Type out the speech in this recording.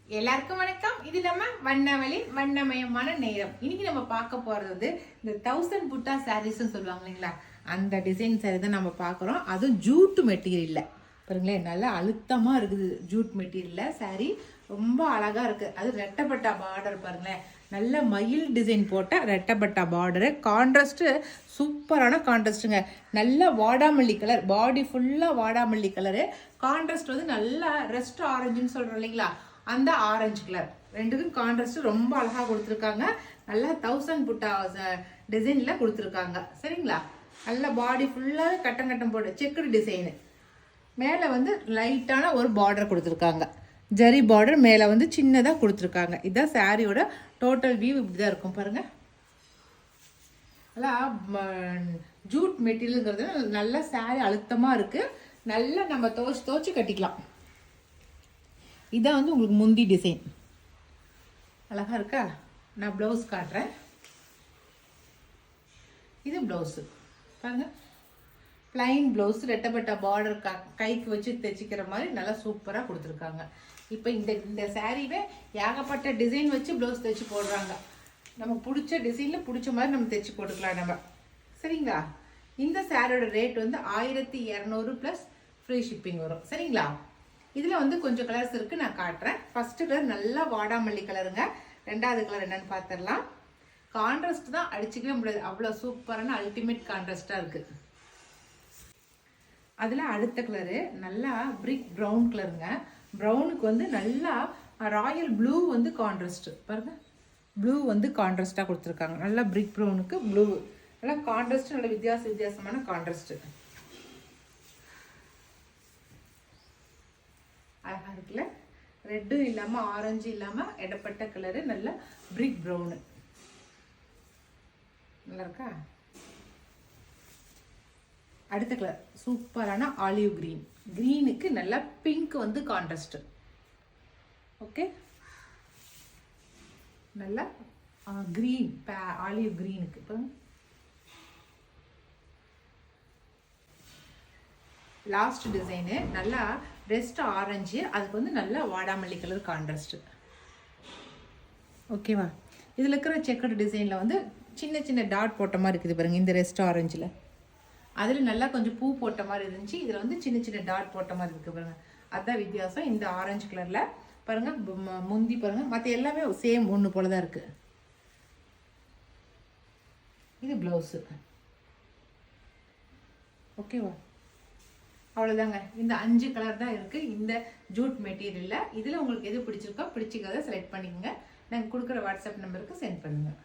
எல்லாருக்கும் வணக்கம். இது நம்ம வண்ணவளின் வண்ணமயமான நேரம். இன்னைக்கு நம்ம பார்க்க போறது இந்த 1000 புட்டா சாரீஸ் சொல்லுவாங்க இல்லைங்களா, அந்த டிசைன் சாரி தான் நம்ம பார்க்குறோம். அதுவும் ஜூட் மெட்டீரியல்ல பாருங்களேன், நல்லா அழுத்தமா இருக்குது. ஜூட் மெட்டீரியல்ல சாரி ரொம்ப அழகா இருக்கு. அது ரெட்டப்பட்டா பார்டர் பாருங்களேன், நல்ல மயில் டிசைன் போட்ட ரெட்டப்பட்டா பார்டரு. கான்ட்ராஸ்ட் சூப்பரான கான்ட்ராஸ்ட்டுங்க. நல்ல வாடாமல்லி கலர், பாடி ஃபுல்லா வாடாமல்லி கலரு. கான்ட்ராஸ்ட் வந்து நல்லா ரெஸ்ட் ஆரஞ்சுன்னு சொல்றோம் இல்லைங்களா, அந்த ஆரஞ்சு கலர். ரெண்டுக்கும் கான்ட்ராஸ்ட் ரொம்ப அழகா கொடுத்துருக்காங்க. நல்லா 1000 புட்டா டிசைன்ல கொடுத்துருக்காங்க. சரிங்களா, நல்ல பாடி ஃபுல்லா கட்டம் கட்டம் போட்டு செக்குடு டிசைனு. மேலே வந்து லைட்டான ஒரு பார்டர் கொடுத்துருக்காங்க, ஜரி பார்டர் மேலே வந்து சின்னதாக கொடுத்துருக்காங்க. இதுதான் சாரியோட டோட்டல் வியூ. இப்படி தான் இருக்கும் பாருங்க. நல்லா ஜூட் மெட்டீரியலுங்கிறது நல்ல சாரி அழுத்தமாக இருக்கு. நல்லா நம்ம துவச்சி கட்டிக்கலாம். இதான் வந்து உங்களுக்கு முந்தி டிசைன் அழகா இருக்கா. நான் ப்ளவுஸ் காட்டுறேன். இது ப்ளவுஸு பாருங்க, பிளைன் ப்ளவுஸ், ரெட்டப்பட்ட பார்டர் கைக்கு வச்சு தைச்சிக்கிற மாதிரி நல்லா சூப்பராக கொடுத்துருக்காங்க. இப்போ இந்த சாரீவே ஏகப்பட்ட டிசைன் வச்சு ப்ளவுஸ் தைச்சி போடுறாங்க. நமக்கு பிடிச்ச டிசைனில் பிடிச்ச மாதிரி நம்ம தைச்சி போட்டுக்கலாம் நம்ம. சரிங்களா, இந்த சாரியோட ரேட் வந்து 1200 ப்ளஸ் ஃப்ரீ ஷிப்பிங் வரும். சரிங்களா, இதில் வந்து கொஞ்சம் கலர்ஸ் இருக்குது, நான் காட்டுறேன். ஃபஸ்ட்டு கலர் நல்லா வாடாமல்லி கலருங்க. ரெண்டாவது கலர் என்னன்னு பார்த்துடலாம். கான்ட்ராஸ்ட் தான் அடிச்சுக்கவே முடியாது, அவ்வளோ சூப்பரான அல்டிமேட் கான்ட்ராஸ்டாக இருக்குது. அதில் அடுத்த கலரு நல்லா பிரிக் ப்ரௌன் கலருங்க. ப்ரௌனுக்கு வந்து நல்லா ராயல் ப்ளூ வந்து கான்ட்ராஸ்ட் பாருங்க. ப்ளூ வந்து கான்ட்ராஸ்டாக கொடுத்துருக்காங்க. நல்லா பிரிக் ப்ரௌனுக்கு ப்ளூ, நல்லா கான்ட்ராஸ்ட், நல்ல வித்தியாசமான கான்ட்ராஸ்ட். அழகா இருக்குல்ல, ரெட்டும் இல்லாமல் ஆரஞ்சு இல்லாமல் இடப்பட்ட கலரு, நல்ல பிரிக் ப்ரௌனு. நல்லா இருக்கா. அடுத்த கலர் சூப்பரான ஆலிவ் கிரீன். கிரீனுக்கு நல்லா பிங்க் வந்து கான்ட்ராஸ்ட். ஓகே, நல்லா கிரீன் ஆலிவ் கிரீனுக்கு இப்போ லாஸ்ட் டிசைனு நல்லா ரெஸ்ட் ஆரஞ்சு, அதுக்கு வந்து நல்லா வாடாமல்லி கலர் கான்ட்ராஸ்ட். ஓகேவா, இதில் இருக்கிற செக்கடு டிசைனில் வந்து சின்ன சின்ன டாட் போட்ட மாதிரி இருக்குது பாருங்கள். இந்த ரெஸ்ட் ஆரஞ்சில் அதில் நல்லா கொஞ்சம் பூ போட்ட மாதிரி இருந்துச்சு. இதில் வந்து சின்ன சின்ன டாட் போட்ட மாதிரி இருக்குது பாருங்கள். அதுதான் வித்தியாசம். இந்த ஆரஞ்சு கலரில் பாருங்கள், முந்தி பாருங்கள், மற்ற எல்லாமே சேம் ஒன்று போல தான் இருக்குது. இது ப்ளவுஸு. ஓகேவா, அவ்வளோதாங்க. இந்த 5 கலர் தான் இருக்குது இந்த ஜூட் மெட்டீரியலில். இதில் உங்களுக்கு எது பிடிச்சிருக்கோ பிடிச்சிக்கிறத செலக்ட் பண்ணிக்கோங்க. நாங்கள் கொடுக்குற வாட்ஸ்அப் நம்பருக்கு சென்ட் பண்ணுங்கள்.